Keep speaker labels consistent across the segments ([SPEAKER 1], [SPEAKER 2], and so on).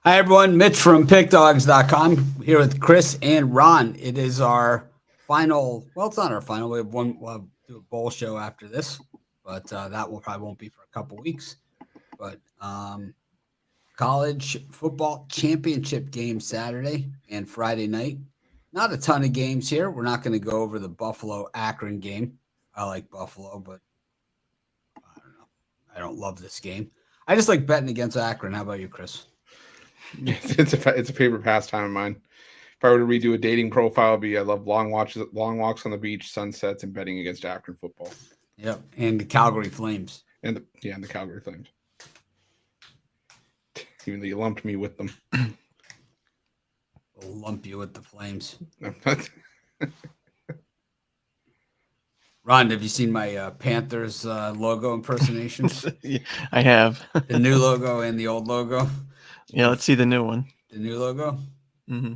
[SPEAKER 1] Hi, everyone. Mitch from PickDogs.com here with Chris and Ron. It is our final. Well, it's not our final. We have one. We'll do a bowl show after this, but that will probably won't be for a couple weeks. But college football championship game Saturday and Friday night. Not a ton of games here. We're not going to go over the Buffalo Akron game. I like Buffalo, but I don't know. I don't love this game. I just like betting against Akron. How about you, Chris?
[SPEAKER 2] It's a favorite pastime of mine. If I were to redo a dating profile, it'd be I love long walks on the beach, sunsets, and betting against Akron football.
[SPEAKER 1] Yep, and the Calgary Flames.
[SPEAKER 2] And the Calgary Flames. Even though you lumped me with them.
[SPEAKER 1] We'll lump you with the Flames. Ron, have you seen my Panthers logo impersonations?
[SPEAKER 3] Yeah, I have.
[SPEAKER 1] The new logo and the old logo.
[SPEAKER 3] Yeah, let's see the new one.
[SPEAKER 1] The new logo?
[SPEAKER 3] Mm-hmm.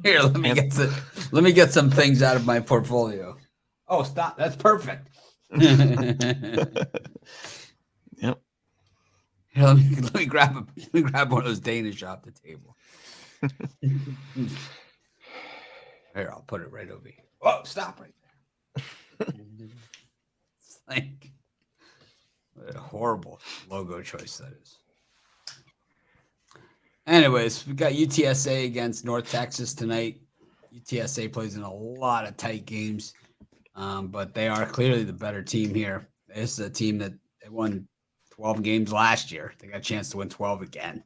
[SPEAKER 1] Here, let me get some things out of my portfolio. Oh, stop. That's perfect.
[SPEAKER 3] Yep.
[SPEAKER 1] Here, let me grab one of those Danish off the table. Here, I'll put it right over here. Oh, stop right there. It's like what a horrible logo choice that is. Anyways, we got UTSA against North Texas tonight. UTSA plays in a lot of tight games, but they are clearly the better team here. This is a team that they won 12 games last year. They got a chance to win 12 again.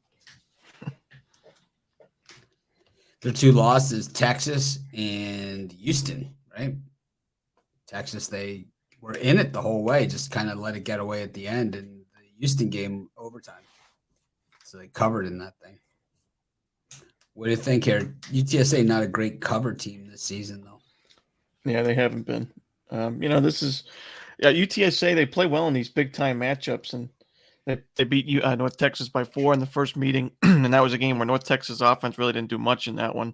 [SPEAKER 1] Their two losses, Texas and Houston, right? Texas, they were in it the whole way, just kind of let it get away at the end. And the Houston game, overtime. So they covered in that thing. What do you think here? UTSA, not a great cover team this season, though.
[SPEAKER 3] Yeah, they haven't been. This is UTSA. They play well in these big time matchups, and they beat North Texas by 4 in the first meeting, and that was a game where North Texas offense really didn't do much in that one.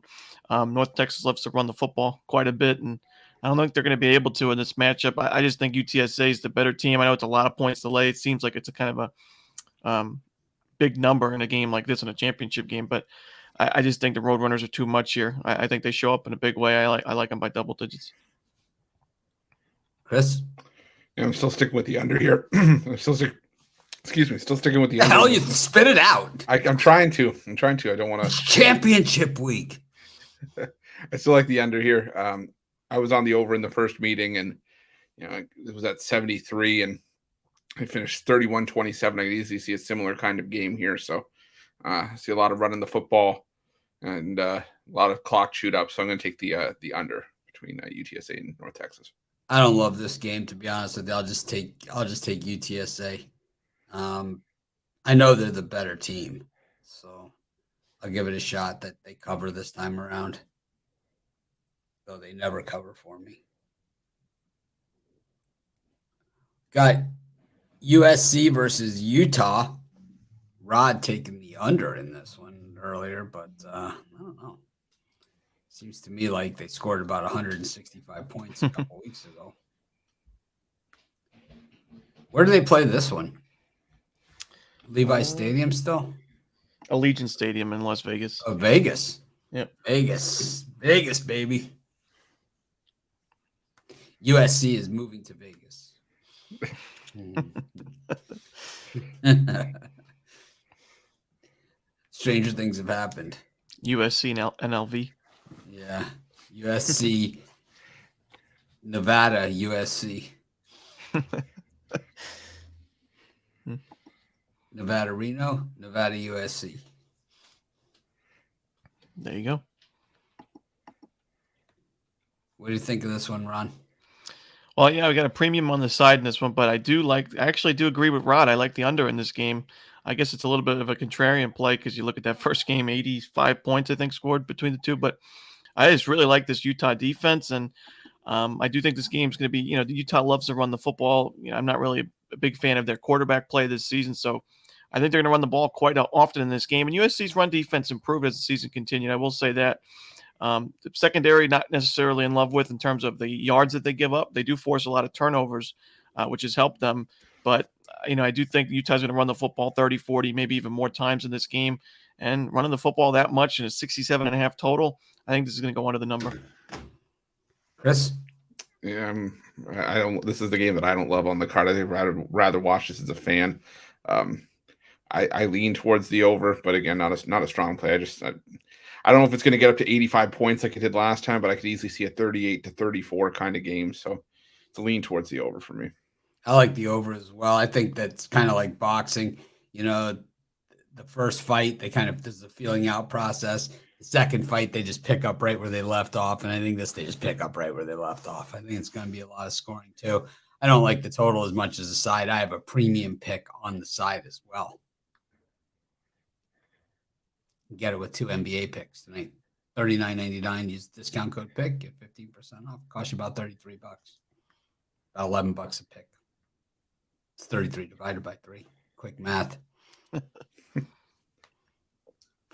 [SPEAKER 3] North Texas loves to run the football quite a bit, and I don't think they're going to be able to in this matchup. I just think UTSA is the better team. I know it's a lot of points delay. It seems like it's a kind of a big number in a game like this in a championship game, but I just think the Roadrunners are too much here. I think they show up in a big way. I like them by double digits.
[SPEAKER 1] Chris?
[SPEAKER 2] Yeah, I'm still sticking with the under here. Still sticking with the under.
[SPEAKER 1] Hell, you spit it out.
[SPEAKER 2] I'm trying to. I don't want to.
[SPEAKER 1] Championship week.
[SPEAKER 2] I still like the under here. I was on the over in the first meeting, and it was at 73, and I finished 31-27. I could easily see a similar kind of game here. So I see a lot of running the football and a lot of clock shoot up. So I'm going to take the under between UTSA and North Texas.
[SPEAKER 1] I don't love this game, to be honest with you. I'll just take UTSA. I know they're the better team, so I'll give it a shot that they cover this time around. Though they never cover for me. Got USC versus Utah. Rod taking the under in this one earlier, but I don't know. Seems to me like they scored about 165 points a couple weeks ago. Where do they play this one? Levi Stadium still?
[SPEAKER 3] Allegiant Stadium in Las Vegas.
[SPEAKER 1] Oh, Vegas.
[SPEAKER 3] Yep.
[SPEAKER 1] Vegas, baby. USC is moving to Vegas. Stranger things have happened.
[SPEAKER 3] USC and NLV.
[SPEAKER 1] Yeah. USC, Nevada, USC. Nevada, Reno, Nevada, USC.
[SPEAKER 3] There you go.
[SPEAKER 1] What do you think of this one, Ron?
[SPEAKER 3] Well, yeah, we got a premium on the side in this one, but I actually do agree with Rod. I like the under in this game. I guess it's a little bit of a contrarian play because you look at that first game, 85 points, I think, scored between the two. But I just really like this Utah defense, and I do think this game's going to be, Utah loves to run the football. I'm not really a big fan of their quarterback play this season, so I think they're going to run the ball quite often in this game. And USC's run defense improved as the season continued. I will say that. The secondary, not necessarily in love with in terms of the yards that they give up. They do force a lot of turnovers, which has helped them. But I do think Utah's going to run the football 30, 40, maybe even more times in this game. And running the football that much in a 67.5 total, I think this is going to go under the number.
[SPEAKER 1] Chris?
[SPEAKER 2] Yeah, I don't. This is the game that I don't love on the card. I think rather watch this as a fan. I lean towards the over, but again, not a strong play. I don't know if it's going to get up to 85 points like it did last time, but I could easily see a 38-34 kind of game. So it's a lean towards the over for me.
[SPEAKER 1] I like the over as well. I think that's kind of like boxing. The first fight, there's a feeling out process. The second fight, they just pick up right where they left off. And I think they just pick up right where they left off. I think it's going to be a lot of scoring too. I don't like the total as much as the side. I have a premium pick on the side as well. Get it with 2 NBA picks tonight. $39.99. Use the discount code pick. Get 15% off. Cost you about $33. About $11 a pick. It's 33 divided by 3. Quick math. For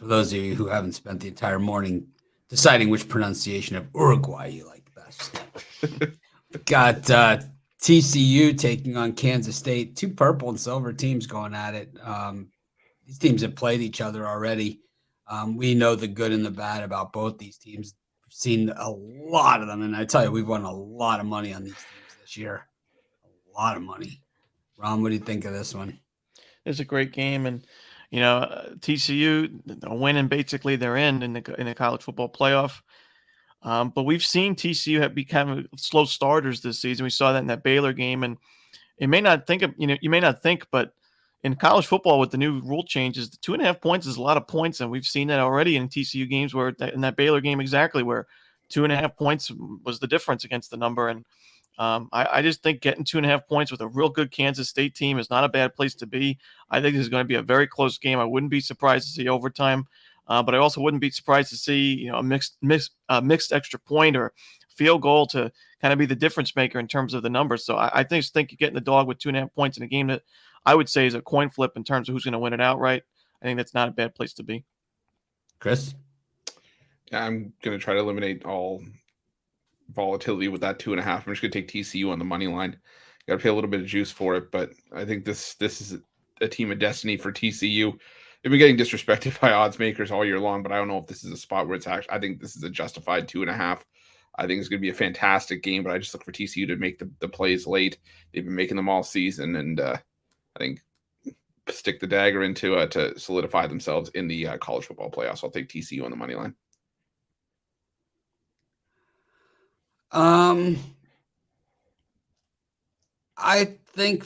[SPEAKER 1] those of you who haven't spent the entire morning deciding which pronunciation of Uruguay you like best. Got TCU taking on Kansas State. 2 purple and silver teams going at it. These teams have played each other already. We know the good and the bad about both these teams. We've seen a lot of them, and I tell you, we've won a lot of money on these teams this year. A lot of money. Ron, what do you think of this one?
[SPEAKER 3] It's a great game, and TCU winning basically they're in the college football playoff. But we've seen TCU have become slow starters this season. We saw that in that Baylor game, and you may not think, but in college football with the new rule changes, the 2.5 points is a lot of points, and we've seen that already in TCU games where in that Baylor game exactly where 2.5 points was the difference against the number. And I just think getting 2.5 points with a real good Kansas State team is not a bad place to be. I think this is going to be a very close game. I wouldn't be surprised to see overtime, but I also wouldn't be surprised to see a mixed extra point or field goal to kind of be the difference maker in terms of the numbers. So I think you're getting the dog with 2.5 points in a game that I would say is a coin flip in terms of who's going to win it outright. I think that's not a bad place to be.
[SPEAKER 1] Chris?
[SPEAKER 2] Yeah, I'm going to try to eliminate all volatility with that 2.5. I'm just going to take TCU on the money line. Got to pay a little bit of juice for it, but I think this is a team of destiny for TCU. They've been getting disrespected by odds makers all year long, but I don't know if this is a spot where it's actually. I think this is a justified 2.5. I think it's going to be a fantastic game, but I just look for TCU to make the plays late. They've been making them all season, and I think stick the dagger into to solidify themselves in the college football playoffs. I'll take TCU on the money line.
[SPEAKER 1] I think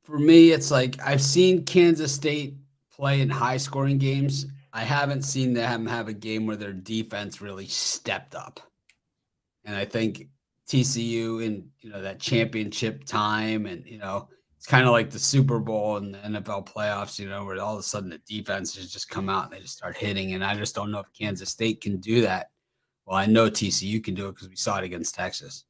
[SPEAKER 1] for me, it's like I've seen Kansas State play in high scoring games. I haven't seen them have a game where their defense really stepped up. And I think TCU in, that championship time and, it's kind of like the Super Bowl and the NFL playoffs, where all of a sudden the defense has just come out and they just start hitting. And I just don't know if Kansas State can do that. Well, I know TCU can do it because we saw it against Texas.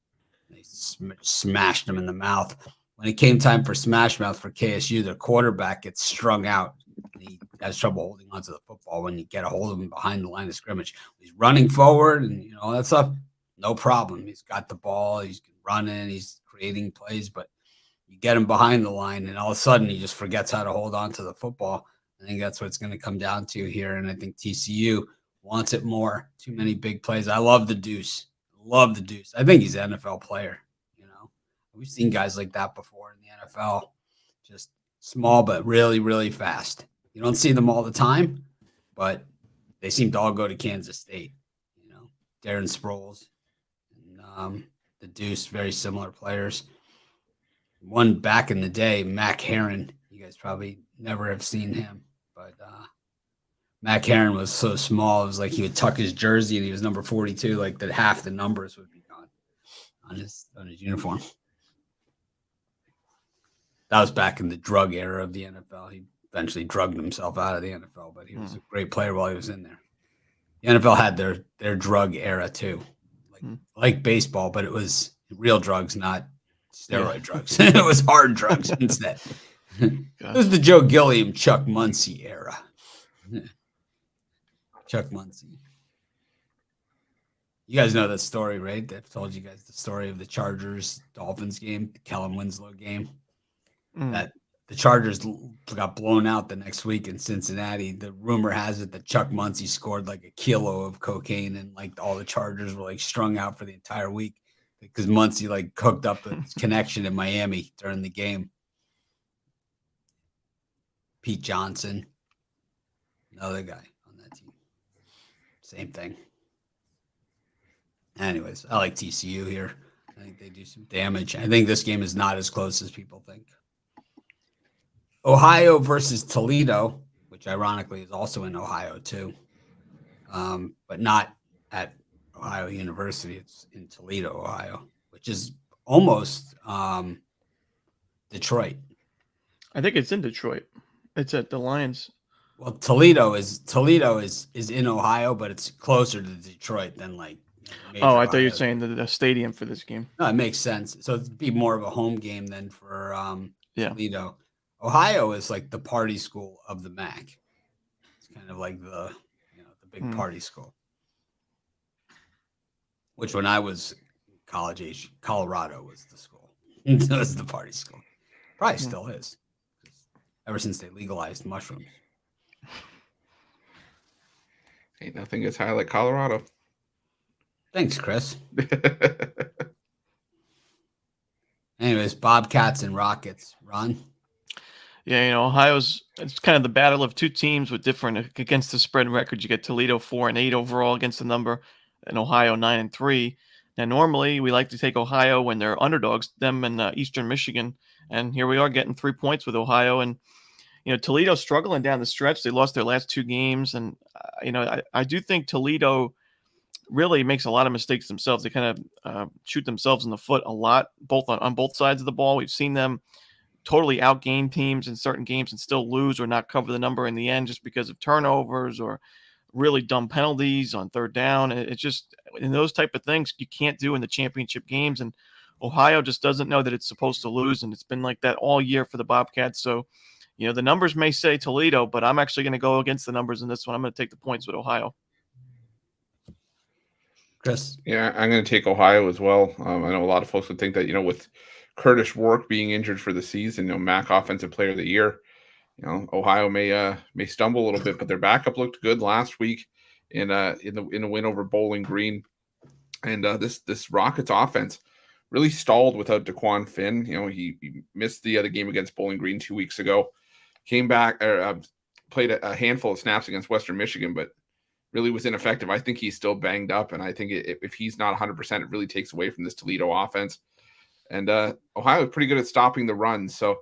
[SPEAKER 1] They smashed them in the mouth. When it came time for smash mouth for KSU, their quarterback gets strung out. He has trouble holding onto the football when you get a hold of him behind the line of scrimmage. He's running forward and, all that stuff. No problem. He's got the ball. He's running. He's creating plays. But you get him behind the line, and all of a sudden he just forgets how to hold on to the football. I think that's what it's going to come down to here. And I think TCU wants it more. Too many big plays. I love the Deuce. Love the Deuce. I think he's an NFL player. We've seen guys like that before in the NFL. Just small, but really, really fast. You don't see them all the time, but they seem to all go to Kansas State. Darren Sproles and the Deuce, very similar players. One back in the day, Mac Heron. You guys probably never have seen him, but Mac Heron was so small. It was like he would tuck his jersey and he was number 42, like that half the numbers would be gone on his uniform. That was back in the drug era of the NFL. He eventually drugged himself out of the NFL, but he was a great player while he was in there. The NFL had their drug era too, like baseball, but it was real drugs, not steroid drugs. It was hard drugs instead. It was the Joe Gilliam, Chuck Muncie era. Chuck Muncie. You guys know that story, right? I've told you guys the story of the Chargers-Dolphins game, the Kellen Winslow game. That the Chargers got blown out the next week in Cincinnati, the rumor has it that Chuck Muncie scored like a kilo of cocaine, and like all the Chargers were like strung out for the entire week because Muncie like hooked up a connection in Miami during the game. Pete Johnson, another guy on that team. Same thing. Anyways, I like TCU here. I think they do some damage. I think this game is not as close as people think. Ohio versus Toledo, which ironically is also in Ohio too, but not at Ohio University. It's in Toledo, Ohio, which is almost Detroit.
[SPEAKER 3] I think it's in Detroit. It's at the Lions.
[SPEAKER 1] Well, Toledo is in Ohio, but it's closer to Detroit than like.
[SPEAKER 3] Oh, I thought you were saying the stadium for this game.
[SPEAKER 1] No, it makes sense. So it'd be more of a home game than for
[SPEAKER 3] Toledo.
[SPEAKER 1] Ohio is like the party school of the MAC. It's kind of like the big party school. Which when I was college age, Colorado was the school. It was the party school. Probably still is. Ever since they legalized mushrooms.
[SPEAKER 2] Ain't nothing as high like Colorado.
[SPEAKER 1] Thanks, Chris. Anyways, Bobcats and Rockets. Ron?
[SPEAKER 3] Yeah, it's kind of the battle of two teams with different against the spread records. You get Toledo 4-8 overall against the number, and Ohio 9-3. Now, normally we like to take Ohio when they're underdogs, them and Eastern Michigan, and here we are getting 3 points with Ohio. And Toledo struggling down the stretch. They lost their last two games, and I do think Toledo really makes a lot of mistakes themselves. They kind of shoot themselves in the foot a lot, both on both sides of the ball. We've seen them totally outgain teams in certain games and still lose or not cover the number in the end just because of turnovers or really dumb penalties on third down. It's just in those type of things you can't do in the championship games. And Ohio just doesn't know that it's supposed to lose. And it's been like that all year for the Bobcats. So, the numbers may say Toledo, but I'm actually going to go against the numbers in this one. I'm going to take the points with Ohio.
[SPEAKER 1] Chris?
[SPEAKER 2] Yeah, I'm going to take Ohio as well. I know a lot of folks would think that, with Curtis Rourke being injured for the season, MAC Offensive Player of the Year, Ohio may stumble a little bit, but their backup looked good last week in a win over Bowling Green, and this Rockets offense really stalled without DeQuan Finn. He missed the other game against Bowling Green 2 weeks ago, came back played a handful of snaps against Western Michigan, but really was ineffective. I think he's still banged up, and I think if he's not 100%, it really takes away from this Toledo offense. And Ohio is pretty good at stopping the run, so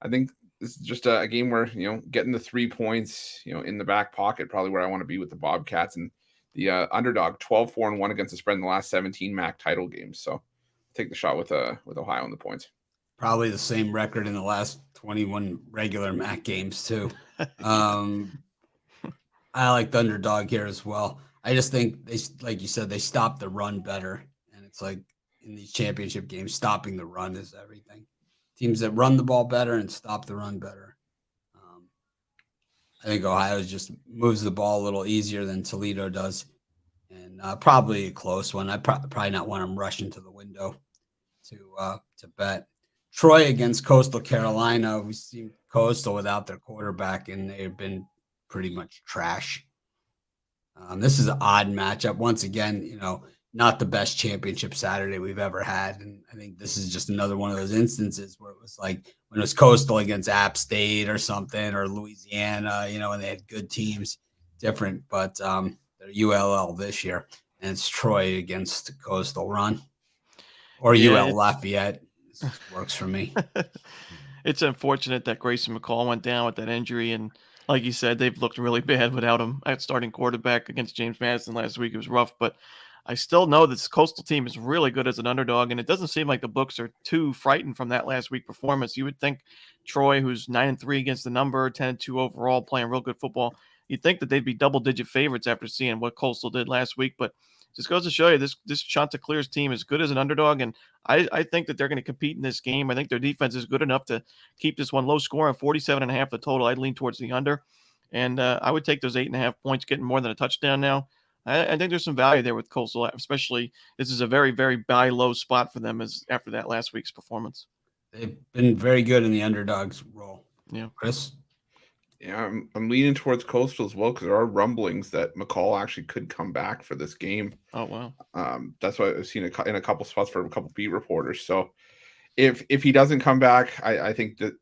[SPEAKER 2] I think this is just a game where getting the 3 points in the back pocket, probably where I want to be with the Bobcats, and the underdog 12-4-1 against the spread in the last 17 MAC title games. So take the shot with Ohio on the points.
[SPEAKER 1] Probably the same record in the last 21 regular MAC games too. I like the underdog here as well. I just think they, like you said, they stopped the run better, and it's like in these championship games, stopping the run is everything. Teams that run the ball better and stop the run better. I think Ohio just moves the ball a little easier than Toledo does, and probably a close one. I probably not want them rushing to the window to bet. Troy against Coastal Carolina. We've seen Coastal without their quarterback, and they've been pretty much trash. This is an odd matchup. Once again, not the best championship Saturday we've ever had. And I think this is just another one of those instances where it was like when it was Coastal against App State or something, or Louisiana, and they had good teams, different, but they're ULL this year, and it's Troy against Coastal. Run or UL Lafayette. This works for me.
[SPEAKER 3] It's unfortunate that Grayson McCall went down with that injury, and like you said, they've looked really bad without him at starting quarterback against James Madison last week. It was rough, but I still know this Coastal team is really good as an underdog, and it doesn't seem like the books are too frightened from that last week performance. You would think Troy, who's 9-3 against the number, 10-2 overall, playing real good football, you'd think that they'd be double-digit favorites after seeing what Coastal did last week, but just goes to show you this Chanticleer's team is good as an underdog, and I think that they're going to compete in this game. I think their defense is good enough to keep this one low scoring, 47.5 the total. I'd lean towards the under, and I would take those 8.5 points, getting more than a touchdown now. I think there's some value there with Coastal, especially this is a very, very buy low spot for them as after that last week's performance.
[SPEAKER 1] They've been very good in the underdogs role. Chris?
[SPEAKER 2] Yeah, I'm leaning towards Coastal as well because there are rumblings that McCall actually could come back for this game.
[SPEAKER 3] Oh wow.
[SPEAKER 2] That's what I've seen in a couple spots for a couple beat reporters. So if he doesn't come back, I think that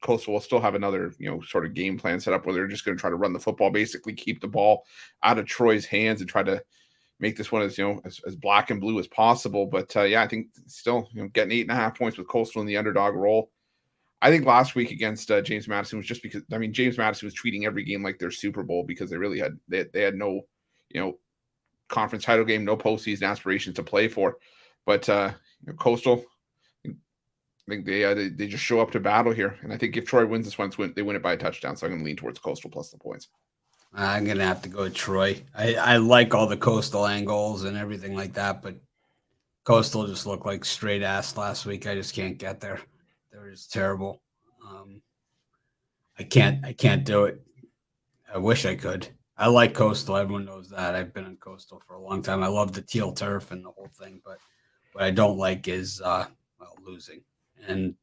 [SPEAKER 2] Coastal will still have another sort of game plan set up where they're just going to try to run the football, basically keep the ball out of Troy's hands and try to make this one as as black and blue as possible. But I think still getting 8.5 points with Coastal in the underdog role. I think last week against James Madison was just because James Madison was treating every game like their Super Bowl because they really had they had no conference title game, no postseason aspirations to play for. But Coastal, I think they just show up to battle here, and I think if Troy wins this one, they win it by a touchdown. So I'm going to lean towards Coastal plus the points.
[SPEAKER 1] I'm going to have to go with Troy. I like all the Coastal angles and everything like that, but Coastal just looked like straight ass last week. I just can't get there. They're just terrible. I can't do it. I wish I could. I like Coastal. Everyone knows that. I've been on Coastal for a long time. I love the teal turf and the whole thing, but what I don't like is losing. And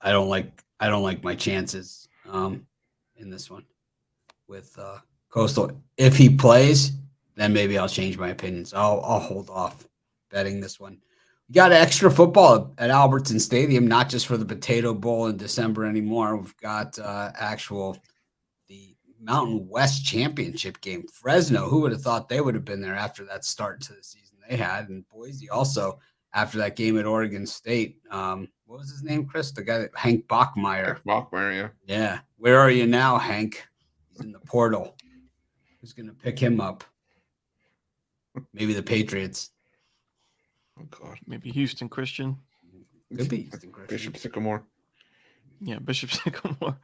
[SPEAKER 1] I don't like my chances in this one with Coastal. If he plays, then maybe I'll change my opinions. I'll hold off betting this one. We got extra football at Albertson Stadium, not just for the Potato Bowl in December anymore. We've got the Mountain West Championship game. Fresno, who would have thought they would have been there after that start to the season they had? And Boise also after that game at Oregon State. What was his name, Chris? The guy Hank Bachmeier.
[SPEAKER 2] Bachmeier, yeah.
[SPEAKER 1] Yeah. Where are you now, Hank? He's in the portal. Who's going to pick him up? Maybe the Patriots.
[SPEAKER 2] Oh, God.
[SPEAKER 3] Maybe Houston Christian.
[SPEAKER 1] Could be Houston Christian.
[SPEAKER 2] Bishop Sycamore.
[SPEAKER 3] Yeah, Bishop Sycamore.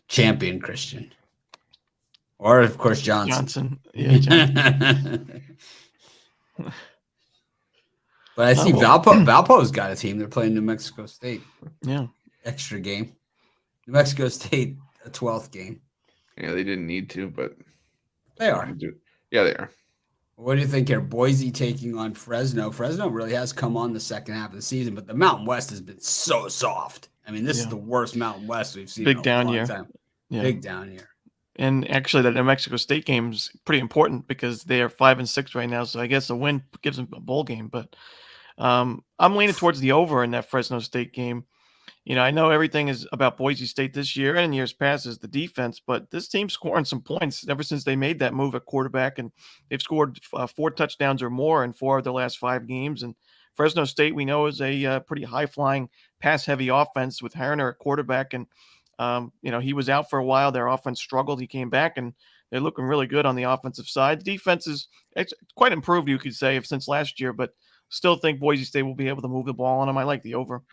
[SPEAKER 1] Champion Christian. Or, of course, Johnson.
[SPEAKER 3] Yeah, Johnson.
[SPEAKER 1] But I see Valpo's got a team. They're playing New Mexico State.
[SPEAKER 3] Yeah.
[SPEAKER 1] Extra game. New Mexico State, a 12th game.
[SPEAKER 2] Yeah, they didn't need to, but
[SPEAKER 1] they are.
[SPEAKER 2] Yeah, they are.
[SPEAKER 1] What do you think here? Boise taking on Fresno. Fresno really has come on the second half of the season, but the Mountain West has been so soft. I mean, this is the worst Mountain West we've seen.
[SPEAKER 3] Big
[SPEAKER 1] in a
[SPEAKER 3] down
[SPEAKER 1] long
[SPEAKER 3] year.
[SPEAKER 1] Time.
[SPEAKER 3] Yeah.
[SPEAKER 1] Big down year.
[SPEAKER 3] And actually, that New Mexico State game is pretty important because they are 5-6 right now. So I guess a win gives them a bowl game. But I'm leaning towards the over in that Fresno State game. I know everything is about Boise State this year and in years past is the defense, but this team's scoring some points ever since they made that move at quarterback, and they've scored 4 touchdowns or more in 4 of their last 5 games. And Fresno State, we know, is a pretty high-flying, pass-heavy offense with Harner at quarterback, and he was out for a while. Their offense struggled. He came back, and they're looking really good on the offensive side. The defense is quite improved, you could say, since last year, but still think Boise State will be able to move the ball on them. I like the over.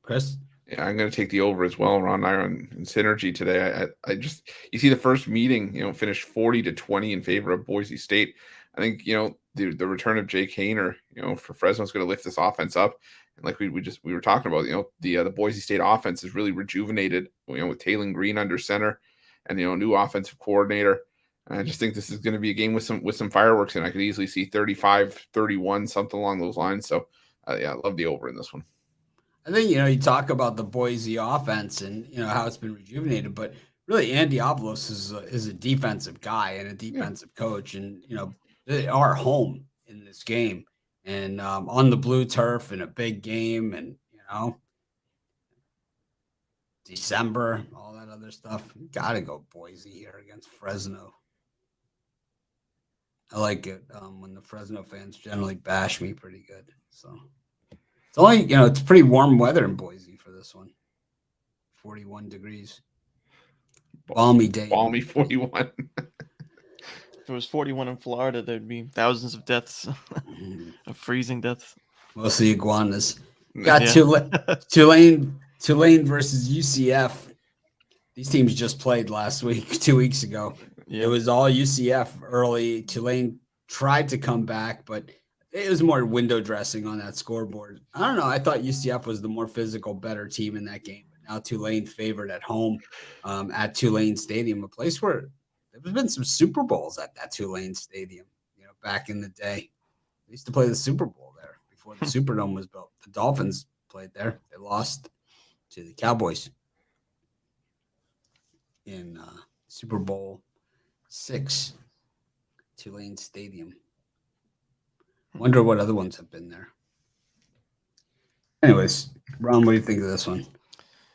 [SPEAKER 1] Chris?
[SPEAKER 2] Yeah, I'm going to take the over as well. Ron and I are in synergy today. I just, you see the first meeting, finished 40-20 in favor of Boise State. I think, the return of Jake Haener, for Fresno is going to lift this offense up. And like we were talking about, the Boise State offense is really rejuvenated, with Taylon Green under center and, new offensive coordinator. And I just think this is going to be a game with some fireworks, and I could easily see 35-31, something along those lines. So, I love the over in this one.
[SPEAKER 1] I think, you talk about the Boise offense and, how it's been rejuvenated, but really Andy Avalos is a defensive guy and a defensive coach. And, they are home in this game and on the blue turf in a big game and, December, all that other stuff. Got to go Boise here against Fresno. I like it when the Fresno fans generally bash me pretty good. So. It's only, it's pretty warm weather in Boise for this one. 41 degrees. Balmy day.
[SPEAKER 2] Balmy 41.
[SPEAKER 3] If it was 41 in Florida, there'd be thousands of deaths, of freezing deaths.
[SPEAKER 1] Mostly iguanas. Got Tulane versus UCF. These teams just played last week, 2 weeks ago. Yeah. It was all UCF early. Tulane tried to come back, but it was more window dressing on that scoreboard. I don't know. I thought UCF was the more physical, better team in that game. But now Tulane favored at home at Tulane Stadium, a place where there's been some Super Bowls at that Tulane Stadium, back in the day. They used to play the Super Bowl there before the Superdome was built. The Dolphins played there. They lost to the Cowboys in Super Bowl VI, Tulane Stadium. Wonder what other ones have been there. Anyways, Ron, what do you think of this one?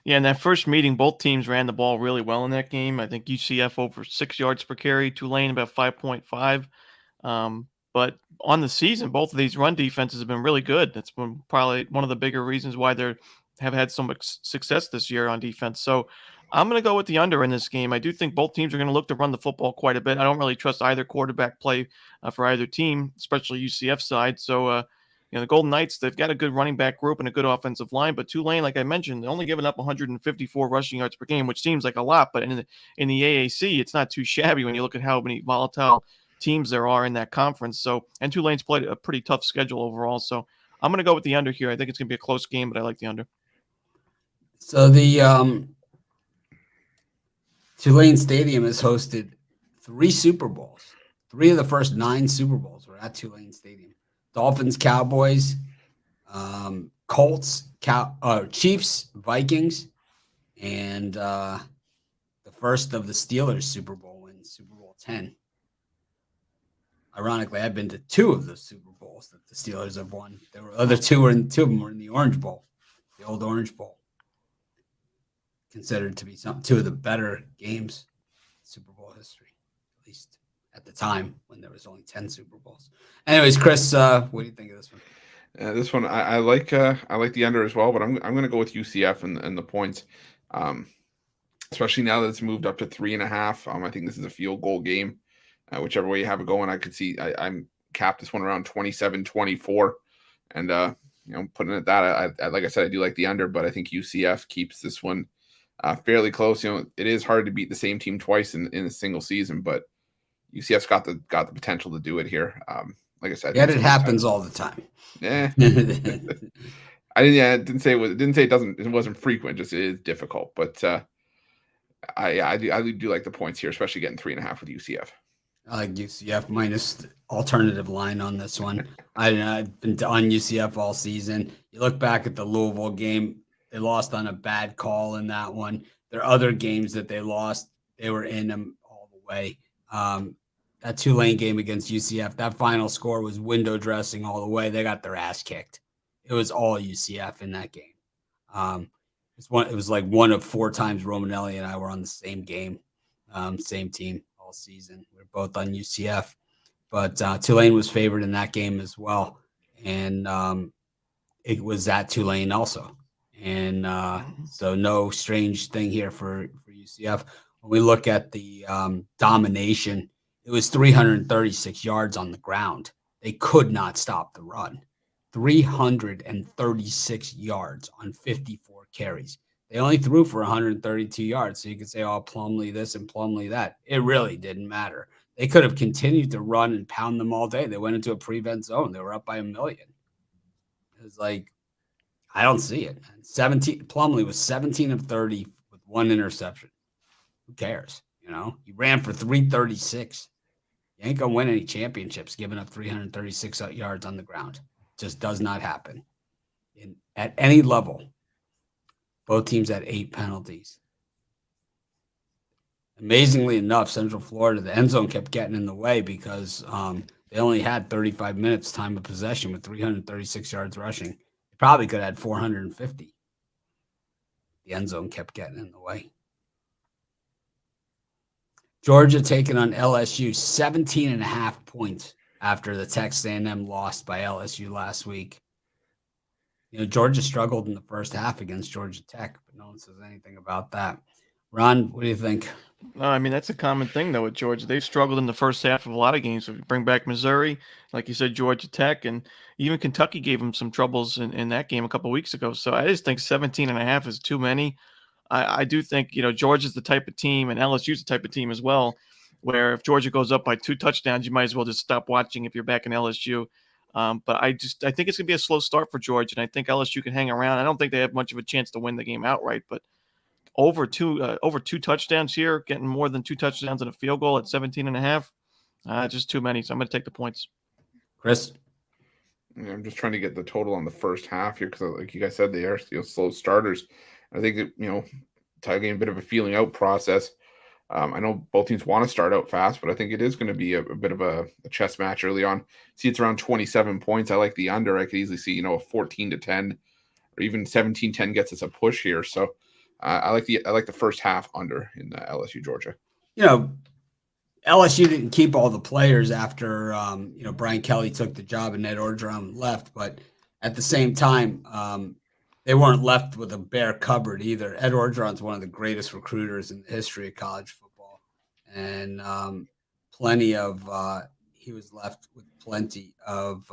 [SPEAKER 3] Yeah, in that first meeting, both teams ran the ball really well in that game. I think UCF over 6 yards per carry, Tulane about 5.5. But on the season, both of these run defenses have been really good. That's been probably one of the bigger reasons why they have had so much success this year on defense. So I'm going to go with the under in this game. I do think both teams are going to look to run the football quite a bit. I don't really trust either quarterback play for either team, especially UCF side. So, the Golden Knights, they've got a good running back group and a good offensive line, but Tulane, like I mentioned, they're only giving up 154 rushing yards per game, which seems like a lot, but in the AAC, it's not too shabby when you look at how many volatile teams there are in that conference. So, and Tulane's played a pretty tough schedule overall. So I'm going to go with the under here. I think it's going to be a close game, but I like the under.
[SPEAKER 1] So the Tulane Stadium has hosted 3 Super Bowls. 3 of the first 9 Super Bowls were at Tulane Stadium. Dolphins, Cowboys, Colts, Chiefs, Vikings, and the first of the Steelers Super Bowl wins, Super Bowl 10. Ironically, I've been to 2 of the Super Bowls that the Steelers have won. There were other 2 of them were in the Orange Bowl, the old Orange Bowl, considered to be 2 of the better games in Super Bowl history, at least at the time when there was only 10 Super Bowls. Anyways, Chris, what do you think of this one?
[SPEAKER 2] This one I like the under as well, but I'm going to go with UCF and the points, especially now that it's moved up to 3.5. I think this is a field goal game. Whichever way you have it going, I could see I'm capped this one around 27-24, and putting it at that, I like I said, I do like the under, but I think UCF keeps this one fairly close. It is hard to beat the same team twice in a single season, but UCF's got the potential to do it here. Like I said,
[SPEAKER 1] it happens all the time.
[SPEAKER 2] Yeah, I didn't say it wasn't frequent. Just it is difficult, but I do like the points here, especially getting 3.5 with UCF.
[SPEAKER 1] I like UCF minus the alternative line on this one. I've been on UCF all season. You look back at the Louisville game, they lost on a bad call in that one. There are other games that they lost. They were in them all the way. That Tulane game against UCF, that final score was window dressing all the way. They got their ass kicked. It was all UCF in that game. It was like one of 4 times Romanelli and I were on the same game, same team all season. We're both on UCF, but Tulane was favored in that game as well, and it was at Tulane also. And so no strange thing here for UCF. When we look at the domination, it was 336 yards on the ground. They could not stop the run. 336 yards on 54 carries. They only threw for 132 yards. So you could say, oh, Plumlee this and Plumlee that. It really didn't matter. They could have continued to run and pound them all day. They went into a prevent zone. They were up by 1 million. It was like, I don't see it. Plumlee was 17 of 30 with 1 interception. Who cares? He ran for 336. You ain't gonna win any championships giving up 336 yards on the ground. Just does not happen at any level. Both teams had 8 penalties. Amazingly enough, Central Florida, the end zone kept getting in the way because they only had 35 minutes time of possession with 336 yards rushing. They probably could have had 450. The end zone kept getting in the way. Georgia taking on LSU, 17.5 points after the Texas A&M lost by LSU last week. Georgia struggled in the first half against Georgia Tech, but no one says anything about that. Ron, what do you think?
[SPEAKER 3] No, I mean, that's a common thing, though, with Georgia. They've struggled in the first half of a lot of games. If you bring back Missouri, like you said, Georgia Tech, and even Kentucky gave them some troubles in that game a couple of weeks ago. So I just think 17.5 is too many. I do think, Georgia's the type of team, and LSU's the type of team as well, where if Georgia goes up by 2 touchdowns, you might as well just stop watching if you're back in LSU. But I think it's going to be a slow start for Georgia, and I think LSU can hang around. I don't think they have much of a chance to win the game outright, but over two touchdowns here, getting more than 2 touchdowns and a field goal at 17.5, just too many. So I'm going to take the points.
[SPEAKER 1] Chris?
[SPEAKER 2] I'm just trying to get the total on the first half here because, like you guys said, they are slow starters. I think that, tie game, a bit of a feeling out process. I know both teams want to start out fast, but I think it is going to be a bit of a chess match early on. See, it's around 27 points. I like the under. I could easily see, a 14-10 or even 17-10 gets us a push here. So I like the first half under in LSU Georgia.
[SPEAKER 1] LSU didn't keep all the players after Brian Kelly took the job and Ed Orgeron left, but at the same time, they weren't left with a bare cupboard either. Ed Orgeron's one of the greatest recruiters in the history of college football, and he was left with plenty of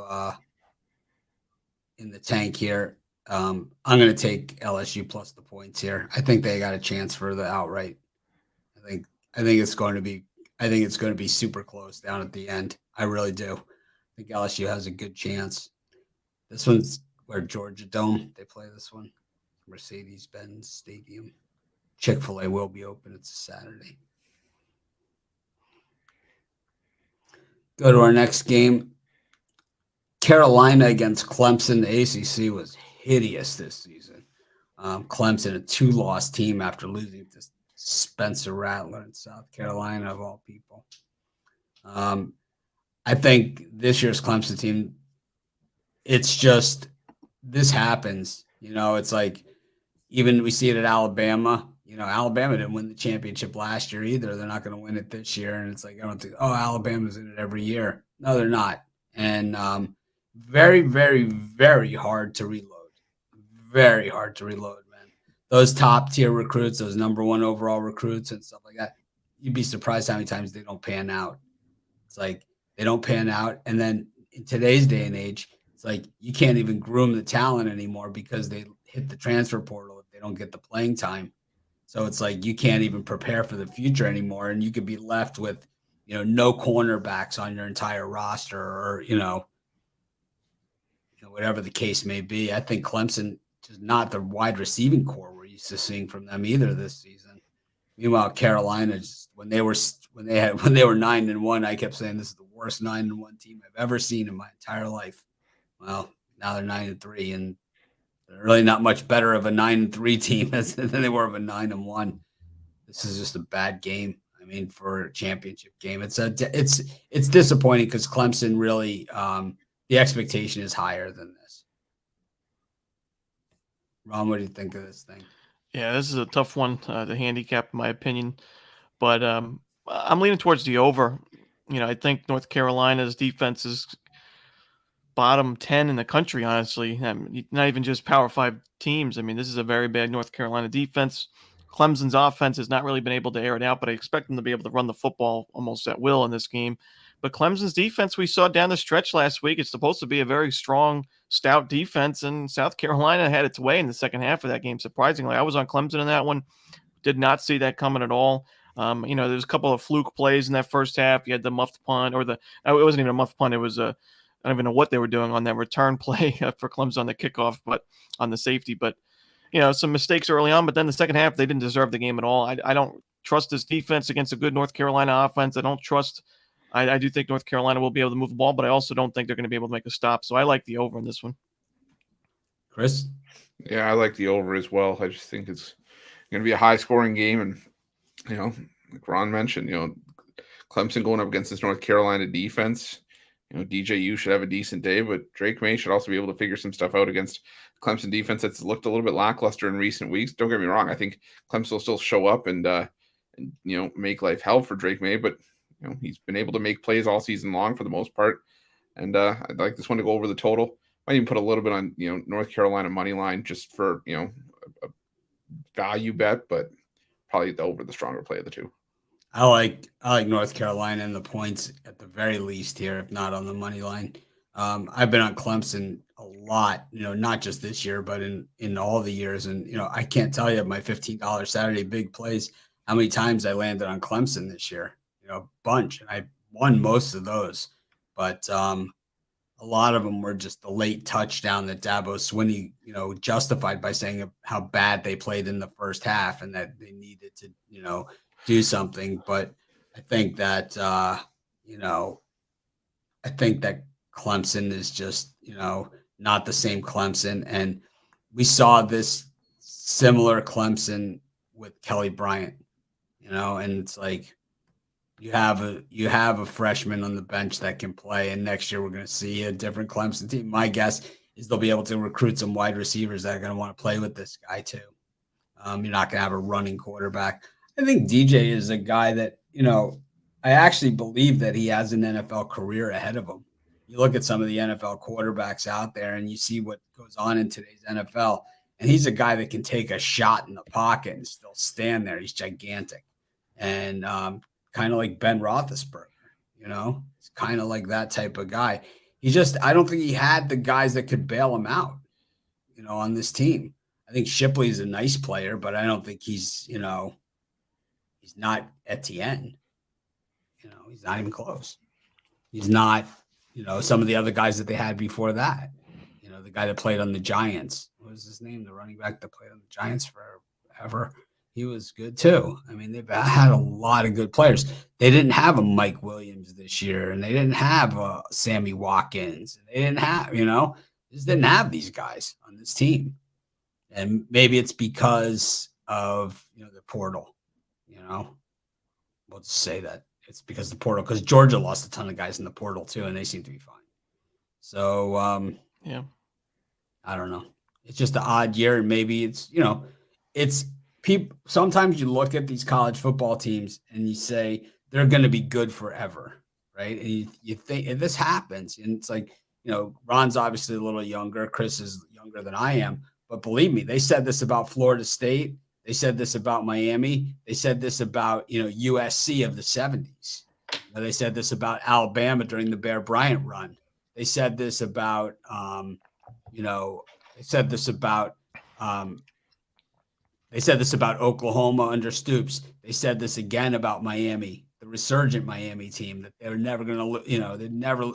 [SPEAKER 1] in the tank here. I'm going to take LSU plus the points here. I think they got a chance for the outright. I think it's going to be super close down at the end. I really do. I think LSU has a good chance. This one's where Georgia Dome. They play this one. Mercedes-Benz Stadium. Chick-fil-A will be open. It's a Saturday. Go to our next game. Carolina against Clemson. The ACC was hideous this season. Clemson, a 2-loss team after losing to Spencer Rattler in South Carolina, of all people. I think this year's Clemson team, it's just, this happens. It's like, even we see it at Alabama. Alabama didn't win the championship last year either. They're not going to win it this year. And it's like, I don't think, Alabama's in it every year. No, they're not. And very, very, very hard to reload. Very hard to reload, man. Those top tier recruits, those number one overall recruits and stuff like that, you'd be surprised how many times they don't pan out. It's like they don't pan out. And then in today's day and age, it's like you can't even groom the talent anymore because they hit the transfer portal if they don't get the playing time. So it's like you can't even prepare for the future anymore. And you could be left with, no cornerbacks on your entire roster or, whatever the case may be. I think Clemson is not the wide receiving core we're used to seeing from them either this season. Meanwhile, Carolina, when they were 9-1, I kept saying this is the worst 9-1 team I've ever seen in my entire life. Well, now they're 9-3, and they're really not much better of a 9-3 team than they were of a 9-1. This is just a bad game. I mean, for a championship game, it's disappointing because Clemson really the expectation is higher than this. Ron, what do you think of this thing?
[SPEAKER 3] Yeah, this is a tough one to handicap, in my opinion. But I'm leaning towards the over. I think North Carolina's defense is bottom 10 in the country, honestly. Not even just Power 5 teams. I mean, this is a very bad North Carolina defense. Clemson's offense has not really been able to air it out, but I expect them to be able to run the football almost at will in this game. But Clemson's defense, we saw down the stretch last week, it's supposed to be a very strong, stout defense, and South Carolina had its way in the second half of that game, surprisingly. I was on Clemson in that one. Did not see that coming at all. There's a couple of fluke plays in that first half. You had the muffed punt, it wasn't even a muffed punt. It was I don't even know what they were doing on that return play for Clemson on the kickoff, but on the safety. But, some mistakes early on. But then the second half, they didn't deserve the game at all. I don't trust this defense against a good North Carolina offense. I do think North Carolina will be able to move the ball, but I also don't think they're going to be able to make a stop. So I like the over in this one.
[SPEAKER 1] Chris?
[SPEAKER 2] Yeah, I like the over as well. I just think it's going to be a high-scoring game. And, like Ron mentioned, Clemson going up against this North Carolina defense. DJU should have a decent day, but Drake May should also be able to figure some stuff out against Clemson defense that's looked a little bit lackluster in recent weeks. Don't get me wrong. I think Clemson will still show up and make life hell for Drake May, but he's been able to make plays all season long for the most part. And I'd like this one to go over the total. Might even put a little bit on, North Carolina money line just for, a value bet, but probably over the stronger play of the two.
[SPEAKER 1] I like North Carolina and the points at the very least here, if not on the money line. I've been on Clemson a lot, not just this year, but in all the years. And, I can't tell you my $15 Saturday big plays, how many times I landed on Clemson this year, a bunch. And I won most of those, but a lot of them were just the late touchdown that Dabo Swinney, justified by saying how bad they played in the first half and that they needed to, do something. But I think that, Clemson is just, not the same Clemson. And we saw this similar Clemson with Kelly Bryant, and it's like you have a freshman on the bench that can play, and next year we're going to see a different Clemson team. My guess is they'll be able to recruit some wide receivers that are going to want to play with this guy too. You're not going to have a running quarterback. I think DJ is a guy that, I actually believe that he has an NFL career ahead of him. You look at some of the NFL quarterbacks out there and you see what goes on in today's NFL, and he's a guy that can take a shot in the pocket and still stand there. He's gigantic. And kind of like Ben Roethlisberger, it's kind of like that type of guy. I don't think he had the guys that could bail him out, on this team. I think Shipley is a nice player, but I don't think he's not Etienne. He's not even close. He's not, some of the other guys that they had before that. The guy that played on the Giants. What was his name? The running back that played on the Giants forever. He was good too. I mean, they've had a lot of good players. They didn't have a Mike Williams this year, and they didn't have a Sammy Watkins. They didn't have, just didn't have these guys on this team. And maybe it's because of, the portal, we'll just say that it's because of the portal, because Georgia lost a ton of guys in the portal too, and they seem to be fine. So,
[SPEAKER 3] yeah,
[SPEAKER 1] I don't know. It's just an odd year, and maybe it's, it's people. Sometimes you look at these college football teams and you say they're going to be good forever, right? And you think, and this happens, and it's like, Ron's obviously a little younger. Chris is younger than I am, but believe me, they said this about Florida State. They said this about Miami. They said this about, USC of the 70s. They said this about Alabama during the Bear Bryant run. They said this about, they said this about Oklahoma under Stoops. They said this again about Miami, the resurgent Miami team, that they're never going to,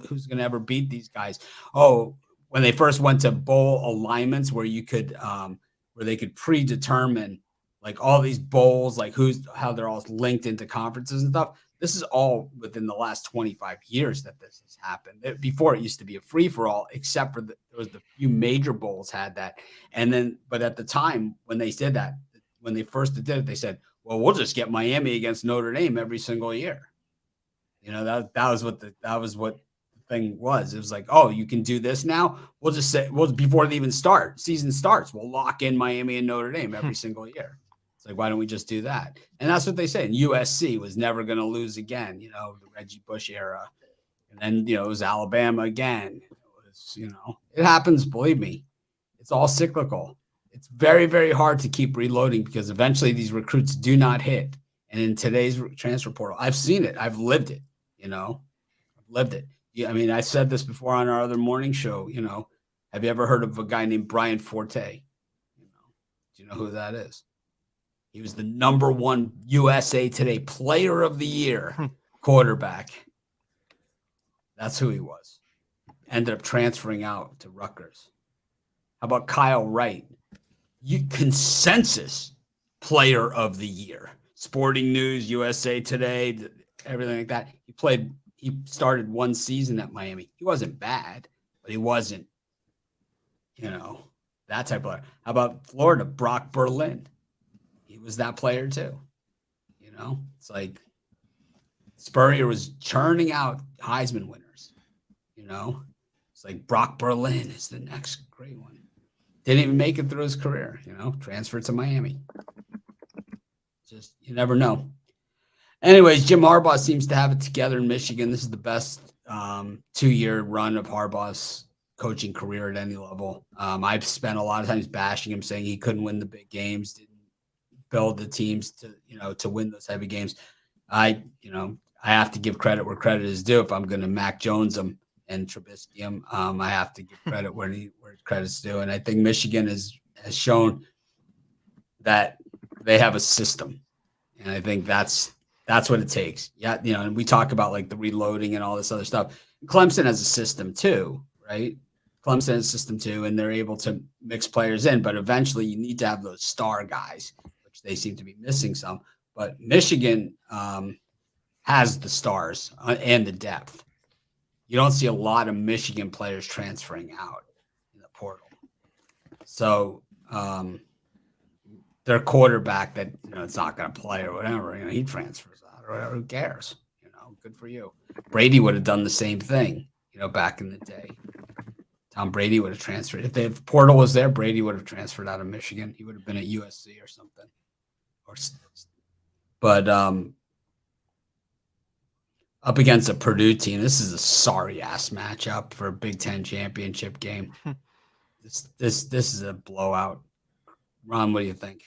[SPEAKER 1] who's going to ever beat these guys. Oh, when they first went to bowl alignments where you could, where they could predetermine like all these bowls, like how they're all linked into conferences and stuff. This is all within the last 25 years that this has happened. Before, it used to be a free for all, except for there was the few major bowls had that. And then, but at the time when they did that, when they first did it, they said, well, we'll just get Miami against Notre Dame every single year. That was what the thing was. It was like, oh, you can do this now. We'll just say, before they even season starts, we'll lock in Miami and Notre Dame every single year. It's like, why don't we just do that? And that's what they say. And USC was never going to lose again, the Reggie Bush era. And then, it was Alabama again. It was, it happens. Believe me, it's all cyclical. It's very, very hard to keep reloading because eventually these recruits do not hit. And in today's transfer portal, I've seen it. I've lived it, I've lived it. Yeah, I mean, I said this before on our other morning show, have you ever heard of a guy named Brian Forte? Do you know who that is? He was the #1 USA Today Player of the Year quarterback. That's who he was. Ended up transferring out to Rutgers. How about Kyle Wright? Consensus Player of the Year. Sporting News, USA Today, everything like that. He started one season at Miami. He wasn't bad, but he wasn't, that type of player. How about Florida? Brock Berlin. He was that player too. It's like Spurrier was churning out Heisman winners. It's like Brock Berlin is the next great one. Didn't even make it through his career, transferred to Miami. Just, you never know. Anyways, Jim Harbaugh seems to have it together in Michigan. This is the best 2-year run of Harbaugh's coaching career at any level. I've spent a lot of times bashing him, saying he couldn't win the big games, didn't build the teams to win those heavy games. I have to give credit where credit is due. If I'm going to Mac Jones him and Trubisky him, I have to give credit where credit's due. And I think Michigan has shown that they have a system, and I think that's what it takes. Yeah, and we talk about like the reloading and all this other stuff. Clemson has a system too, right? Clemson has a system too, and they're able to mix players in. But eventually, you need to have those star guys, which they seem to be missing some. But Michigan has the stars and the depth. you don't see a lot of Michigan players transferring out in the portal. So their quarterback that it's not going to play or whatever, he transfers out or whatever. Who cares? Good for you. Brady would have done the same thing, back in the day. Tom Brady would have transferred. If the portal was there, Brady would have transferred out of Michigan. He would have been at USC or something. But up against a Purdue team, this is a sorry ass matchup for a Big Ten championship game. This is a blowout. Ron, what do you think?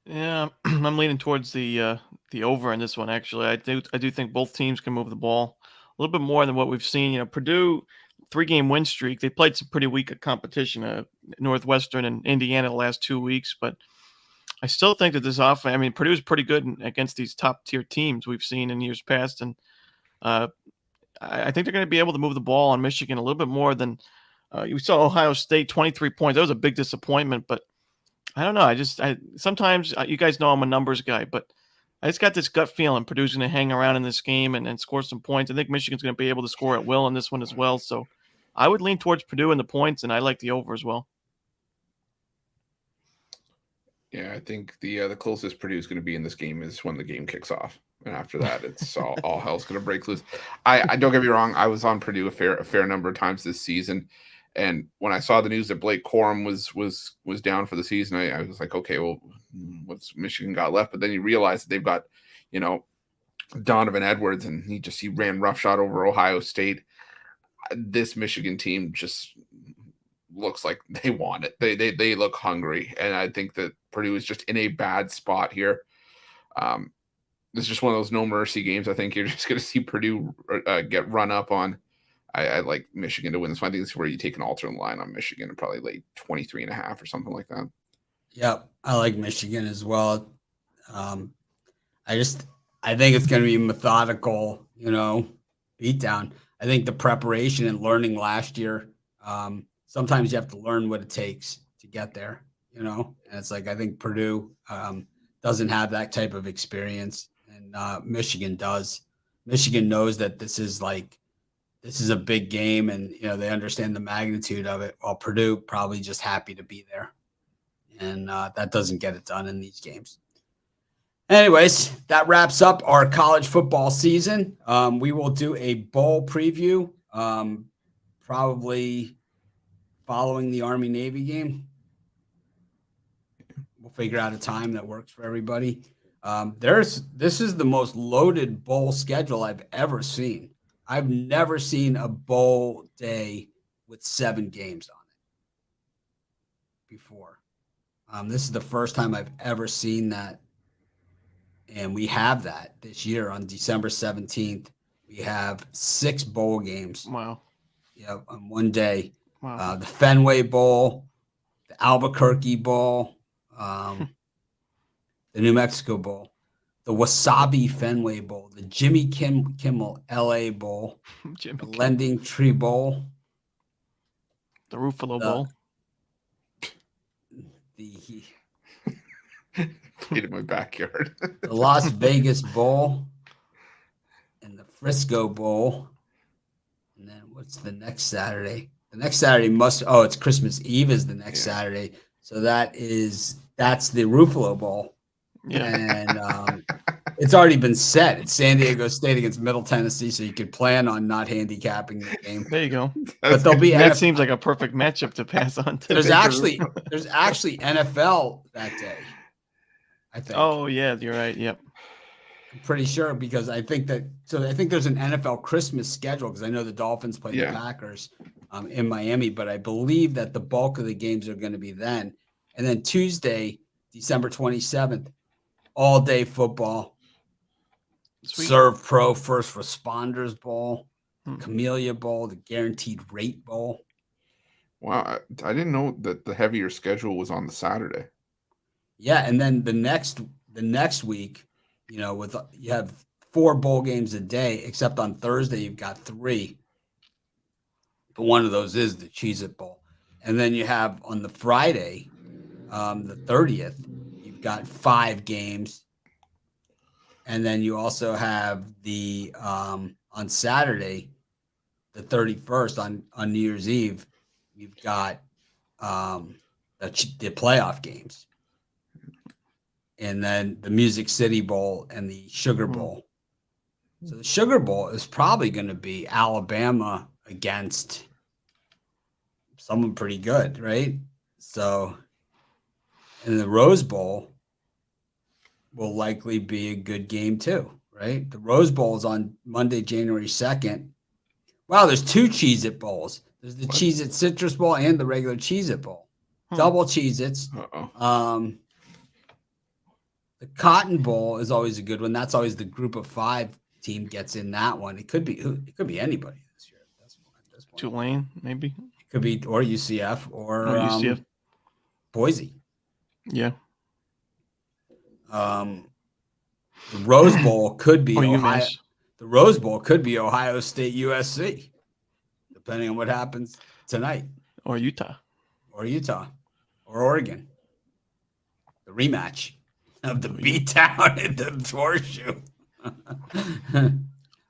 [SPEAKER 3] Yeah, I'm leaning towards the over in this one. Actually, I do think both teams can move the ball a little bit more than what we've seen. Purdue 3-game win streak. They played some pretty weak competition, Northwestern and Indiana the last 2 weeks, but I still think that this offense. I mean, Purdue is pretty good against these top tier teams we've seen in years past, and I think they're going to be able to move the ball on Michigan a little bit more than you saw. Ohio State 23 points. That was a big disappointment, but I don't know. I sometimes you guys know I'm a numbers guy, but I just got this gut feeling Purdue's going to hang around in this game and score some points. I think Michigan's going to be able to score at will in this one as well. So I would lean towards Purdue in the points, and I like the over as well.
[SPEAKER 2] Yeah, I think the closest Purdue is going to be in this game is when the game kicks off, and after that, it's all hell's going to break loose. I don't get me wrong. I was on Purdue a fair number of times this season. And when I saw the news that Blake Corum was down for the season, I was like, okay, well, what's Michigan got left? But then you realize that they've got, Donovan Edwards, and he ran roughshod over Ohio State. This Michigan team just looks like they want it. They look hungry, and I think that Purdue is just in a bad spot here. It's just one of those no mercy games. I think you're just going to see Purdue get run up on. I like Michigan to win this one. I think this is where you take an alternate line on Michigan and probably lay 23.5 or something like that.
[SPEAKER 1] Yep. I like Michigan as well. I think it's going to be methodical, beatdown. I think the preparation and learning last year, sometimes you have to learn what it takes to get there, and it's like, I think Purdue doesn't have that type of experience, and Michigan does. Michigan knows that this is a big game, and they understand the magnitude of it, while Purdue probably just happy to be there, and that doesn't get it done in these games. Anyways, that wraps up our college football season. We will do a bowl preview, probably following the Army-Navy game. We'll figure out a time that works for everybody. This is the most loaded bowl schedule I've ever seen. I've never seen a bowl day with 7 games on it before. This is the first time I've ever seen that. And we have that this year on December 17th. We have 6 bowl games.
[SPEAKER 3] Wow.
[SPEAKER 1] Yeah, on one day.
[SPEAKER 3] Wow.
[SPEAKER 1] The Fenway Bowl, the Albuquerque Bowl, the New Mexico Bowl, the Wasabi Fenway Bowl, the Jimmy Kimmel LA Bowl, the Lending Tree Bowl,
[SPEAKER 3] the Ruffalo Bowl,
[SPEAKER 2] the played in my backyard,
[SPEAKER 1] the Las Vegas Bowl, and the Frisco Bowl. And then what's the next Saturday? The next Saturday it's Christmas Eve is the next Saturday. So that's the Ruffalo Bowl.
[SPEAKER 3] Yeah.
[SPEAKER 1] And it's already been set. It's San Diego State against Middle Tennessee, so you could plan on not handicapping the game.
[SPEAKER 3] There you go.
[SPEAKER 1] But there'll be
[SPEAKER 3] that seems like a perfect matchup to pass on to.
[SPEAKER 1] There's actually NFL that day, I think.
[SPEAKER 3] Oh yeah, you're right. Yep.
[SPEAKER 1] I'm pretty sure, because I think there's an NFL Christmas schedule, because I know the Dolphins play the Packers in Miami, but I believe that the bulk of the games are going to be then. And then Tuesday, December 27th, all day football.
[SPEAKER 3] Sweet.
[SPEAKER 1] Serve Pro First Responders Bowl, Camellia Bowl, the Guaranteed Rate Bowl.
[SPEAKER 2] Wow, I didn't know that the heavier schedule was on the Saturday.
[SPEAKER 1] Yeah, and then the next week, you have 4 bowl games a day, except on Thursday you've got 3. But one of those is the Cheez-It Bowl. And then you have on the Friday, the 30th, you've got 5 games. And then you also have the on Saturday, the 31st on New Year's Eve, you've got the playoff games. And then the Music City Bowl and the Sugar Bowl. So the Sugar Bowl is probably going to be Alabama against someone pretty good, right? So, and the Rose Bowl will likely be a good game too, right? The Rose Bowl is on Monday, January 2nd. Wow, there's 2 Cheez-It Bowls. There's the Cheez-It Citrus Bowl and the regular Cheez-It Bowl. Double Cheez-Its. The Cotton Bowl is always a good one. That's always the group of 5 team gets in that one. It could be anybody this year. At this point.
[SPEAKER 3] Tulane, maybe.
[SPEAKER 1] It could be or UCF or
[SPEAKER 3] UCF.
[SPEAKER 1] Boise.
[SPEAKER 3] Yeah.
[SPEAKER 1] The Rose Bowl could be
[SPEAKER 3] Or
[SPEAKER 1] Ohio.
[SPEAKER 3] UMass.
[SPEAKER 1] The Rose Bowl could be Ohio State USC, depending on what happens tonight.
[SPEAKER 3] Or Utah.
[SPEAKER 1] Or Utah. Or Oregon. The rematch of the beatdown in the horseshoe.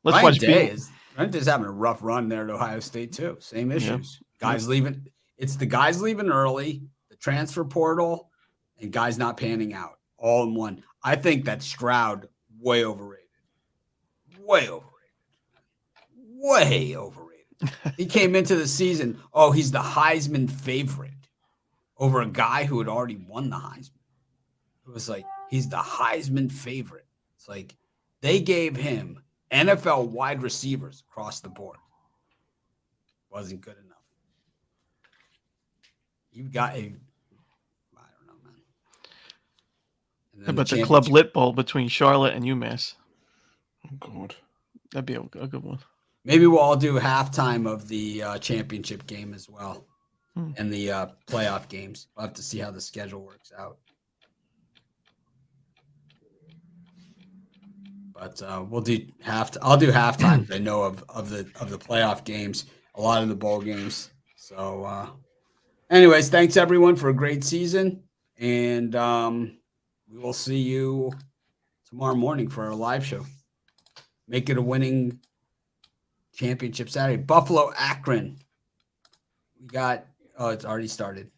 [SPEAKER 3] Let's watch
[SPEAKER 1] Ryan Day's having a rough run there at Ohio State too. Same issues. Guys leaving. It's the guys leaving early, the transfer portal, and guys not panning out all in one. I think that Stroud way overrated. Way overrated. Way overrated. He came into the season. Oh, he's the Heisman favorite over a guy who had already won the Heisman. It was like he's the Heisman favorite. It's like they gave him NFL wide receivers across the board. Wasn't good enough. You've got a, I don't know, man. And
[SPEAKER 3] How
[SPEAKER 1] then
[SPEAKER 3] about the Club Lit Bowl between Charlotte and UMass?
[SPEAKER 2] Oh, God.
[SPEAKER 3] That'd be a good one.
[SPEAKER 1] Maybe we'll all do halftime of the championship game as well, and the playoff games. We'll have to see how the schedule works out. But we'll do I'll do halftime. I know of the playoff games, a lot of the bowl games. So, anyways, thanks everyone for a great season, and we will see you tomorrow morning for our live show. Make it a winning championship Saturday. Buffalo, Akron. We got. Oh, it's already started.